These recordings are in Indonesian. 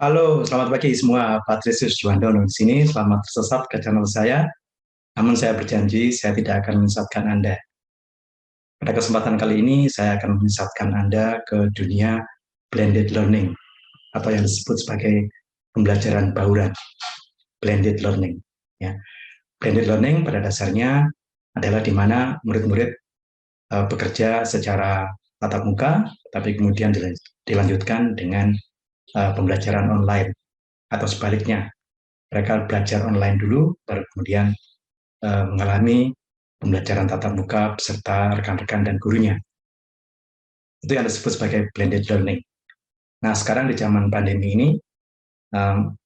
Halo, selamat pagi semua. Patrisius Juwandono di sini. Selamat tersesat ke channel saya. Namun saya berjanji saya tidak akan menyesatkan Anda. Pada kesempatan kali ini saya akan menyesatkan Anda ke dunia blended learning atau yang disebut sebagai pembelajaran bauran, blended learning. Ya. Blended learning pada dasarnya adalah di mana murid-murid bekerja secara tatap muka, tapi kemudian dilanjutkan dengan pembelajaran online atau sebaliknya. Mereka belajar online dulu, baru kemudian mengalami pembelajaran tatap muka beserta rekan-rekan dan gurunya. Itu yang disebut sebagai blended learning. Nah, sekarang di zaman pandemi ini,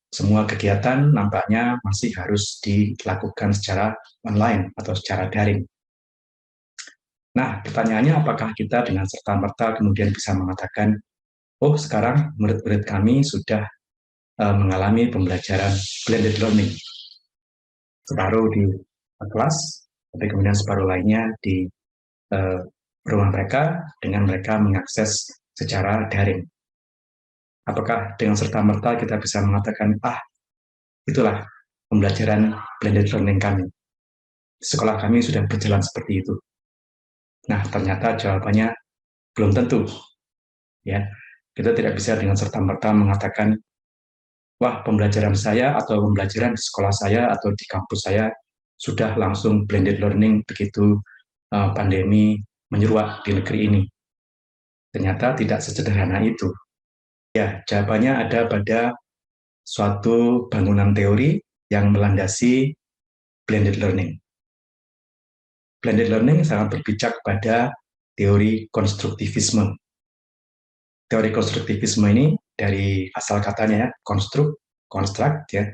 semua kegiatan nampaknya masih harus dilakukan secara online atau secara daring. Nah, pertanyaannya apakah kita dengan serta-merta kemudian bisa mengatakan, oh sekarang murid-murid kami sudah mengalami pembelajaran blended learning. Separuh di kelas, tapi kemudian separuh lainnya di rumah mereka dengan mereka mengakses secara daring. Apakah dengan serta-merta kita bisa mengatakan, itulah pembelajaran blended learning kami. Sekolah kami sudah berjalan seperti itu. Nah, ternyata jawabannya belum tentu. Ya, kita tidak bisa dengan serta-merta mengatakan, wah pembelajaran saya atau pembelajaran di sekolah saya atau di kampus saya sudah langsung blended learning begitu pandemi menyeruak di negeri ini. Ternyata tidak sesederhana itu. Ya, jawabannya ada pada suatu bangunan teori yang melandasi blended learning. Blended learning sangat berpijak pada teori konstruktivisme. Teori konstruktivisme ini dari asal katanya ya, construct ya,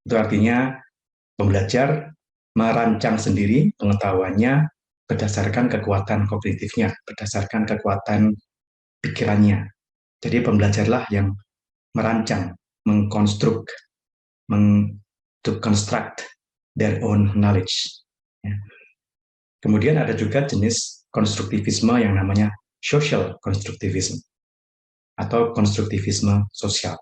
itu artinya pembelajar merancang sendiri pengetahuannya berdasarkan kekuatan kognitifnya, berdasarkan kekuatan pikirannya. Jadi pembelajarlah yang merancang, mengkonstruk, to construct their own knowledge. Ya. Kemudian ada juga jenis konstruktivisme yang namanya social constructivism atau konstruktivisme sosial.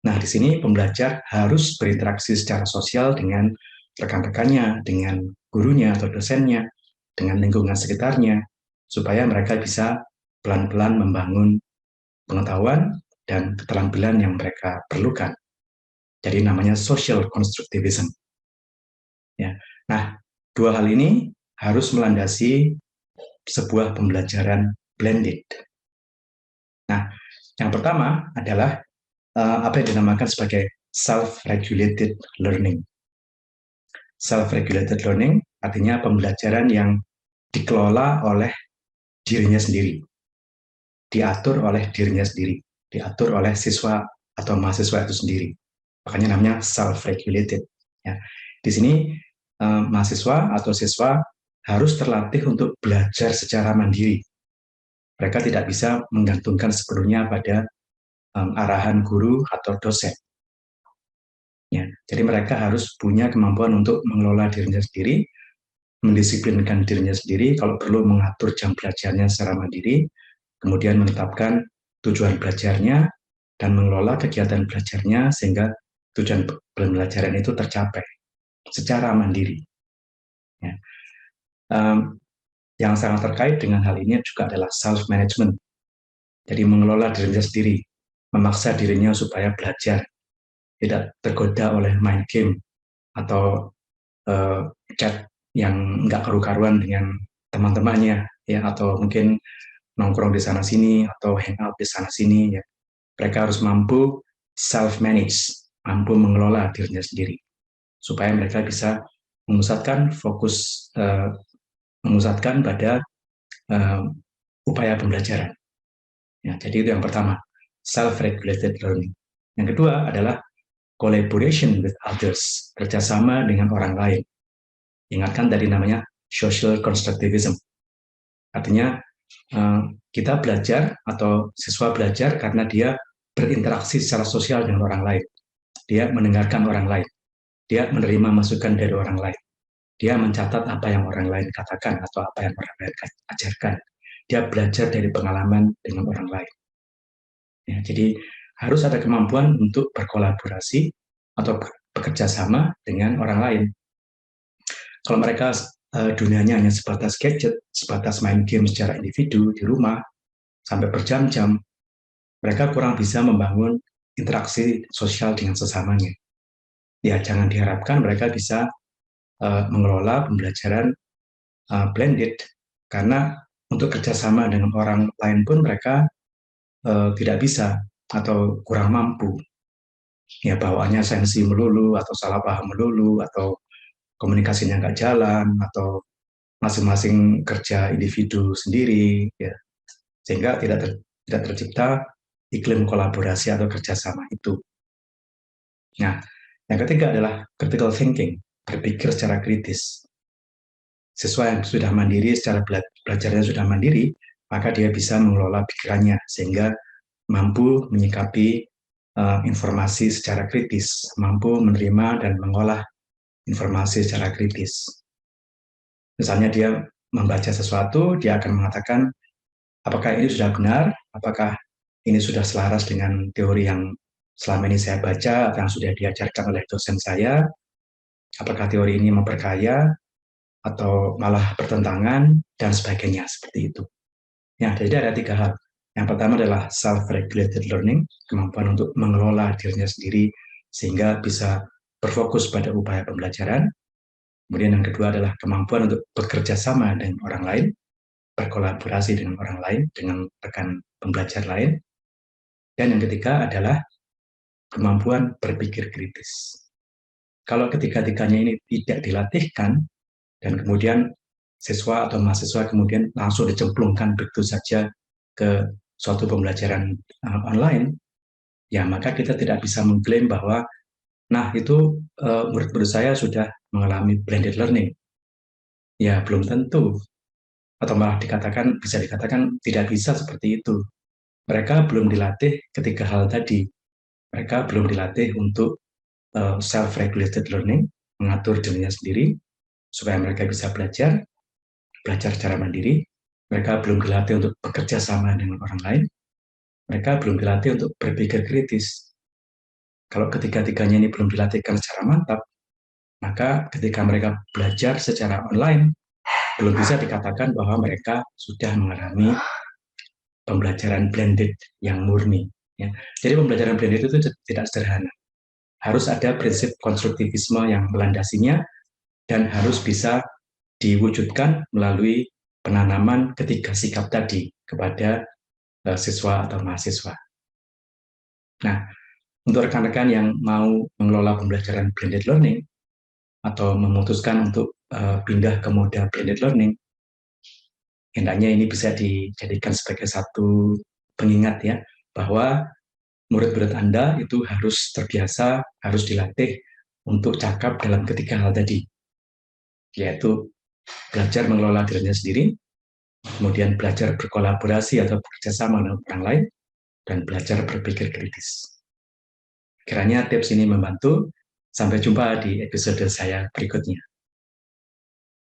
Nah, di sini pembelajar harus berinteraksi secara sosial dengan rekan-rekannya, dengan gurunya atau dosennya, dengan lingkungan sekitarnya, supaya mereka bisa pelan-pelan membangun pengetahuan dan keterampilan yang mereka perlukan. Jadi namanya social constructivism. Ya. Nah, dua hal ini harus melandasi sebuah pembelajaran blended. Nah, yang pertama adalah apa yang dinamakan sebagai self-regulated learning. Self-regulated learning artinya pembelajaran yang dikelola oleh dirinya sendiri, diatur oleh dirinya sendiri, diatur oleh siswa atau mahasiswa itu sendiri. Makanya namanya self-regulated. Ya. Di sini mahasiswa atau siswa harus terlatih untuk belajar secara mandiri. Mereka tidak bisa menggantungkan sepenuhnya pada arahan guru atau dosen. Ya, jadi mereka harus punya kemampuan untuk mengelola dirinya sendiri, mendisiplinkan dirinya sendiri, kalau perlu mengatur jam belajarnya secara mandiri, kemudian menetapkan tujuan belajarnya, dan mengelola kegiatan belajarnya sehingga tujuan pembelajaran itu tercapai secara mandiri. Ya. Yang sangat terkait dengan hal ini juga adalah self-management. Jadi mengelola dirinya sendiri, memaksa dirinya supaya belajar, tidak tergoda oleh main game atau chat yang nggak karu-karuan dengan teman-temannya, ya, atau mungkin nongkrong di sana sini atau hangout di sana sini. Ya. Mereka harus mampu self-manage, mampu mengelola dirinya sendiri, supaya mereka bisa memusatkan fokus, memusatkan pada upaya pembelajaran. Ya, jadi itu yang pertama, self-regulated learning. Yang kedua adalah collaboration with others, kerjasama dengan orang lain. Ingatkan tadi namanya social constructivism. Artinya kita belajar atau siswa belajar karena dia berinteraksi secara sosial dengan orang lain. Dia mendengarkan orang lain. Dia menerima masukan dari orang lain. Dia mencatat apa yang orang lain katakan atau apa yang orang lain ajarkan. Dia belajar dari pengalaman dengan orang lain. Ya, jadi harus ada kemampuan untuk berkolaborasi atau bekerja sama dengan orang lain. Kalau mereka dunianya hanya sebatas gadget, sebatas main game secara individu di rumah, sampai berjam-jam, mereka kurang bisa membangun interaksi sosial dengan sesamanya. Ya, jangan diharapkan mereka bisa mengelola pembelajaran blended, karena untuk kerjasama dengan orang lain pun mereka tidak bisa atau kurang mampu. Ya, bawaannya sensi melulu, atau salah paham melulu, atau komunikasinya nggak jalan, atau masing-masing kerja individu sendiri, ya, sehingga tidak tercipta iklim kolaborasi atau kerjasama itu. Nah, yang ketiga adalah critical thinking, berpikir secara kritis. Siswa yang sudah mandiri, secara belajarnya sudah mandiri, maka dia bisa mengelola pikirannya, sehingga mampu menyikapi informasi secara kritis, mampu menerima dan mengolah informasi secara kritis. Misalnya dia membaca sesuatu, dia akan mengatakan, apakah ini sudah benar, apakah ini sudah selaras dengan teori yang selama ini saya baca, atau yang sudah diajarkan oleh dosen saya, apakah teori ini memperkaya, atau malah bertentangan, dan sebagainya, seperti itu. Ya, jadi ada 3 hal. Yang pertama adalah self-regulated learning, kemampuan untuk mengelola dirinya sendiri sehingga bisa berfokus pada upaya pembelajaran. Kemudian yang kedua adalah kemampuan untuk bekerja sama dengan orang lain, berkolaborasi dengan orang lain, dengan rekan pembelajar lain. Dan yang ketiga adalah kemampuan berpikir kritis. Kalau ketiga-tiganya ini tidak dilatihkan, dan kemudian siswa atau mahasiswa kemudian langsung dicemplungkan begitu saja ke suatu pembelajaran online, ya maka kita tidak bisa mengklaim bahwa, nah itu murid-murid saya sudah mengalami blended learning. Ya belum tentu, atau malah bisa dikatakan tidak bisa seperti itu. Mereka belum dilatih ketiga hal tadi. Mereka belum dilatih untuk self-regulated learning, mengatur dirinya sendiri, supaya mereka bisa belajar secara mandiri. Mereka belum dilatih untuk bekerja sama dengan orang lain. Mereka belum dilatih untuk berpikir kritis. Kalau ketiga-tiganya ini belum dilatihkan secara mantap, maka ketika mereka belajar secara online, belum bisa dikatakan bahwa mereka sudah mengalami pembelajaran blended yang murni. Ya. Jadi pembelajaran blended itu tidak sederhana. Harus ada prinsip konstruktivisme yang melandasinya, dan harus bisa diwujudkan melalui penanaman ketiga sikap tadi kepada siswa atau mahasiswa. Nah, untuk rekan-rekan yang mau mengelola pembelajaran blended learning atau memutuskan untuk pindah ke moda blended learning, hendaknya ini bisa dijadikan sebagai satu pengingat ya, bahwa murid-murid Anda itu harus terbiasa, harus dilatih untuk cakap dalam ketiga hal tadi, yaitu belajar mengelola dirinya sendiri, kemudian belajar berkolaborasi atau bekerjasama dengan orang lain, dan belajar berpikir kritis. Kiranya tips ini membantu. Sampai jumpa di episode saya berikutnya.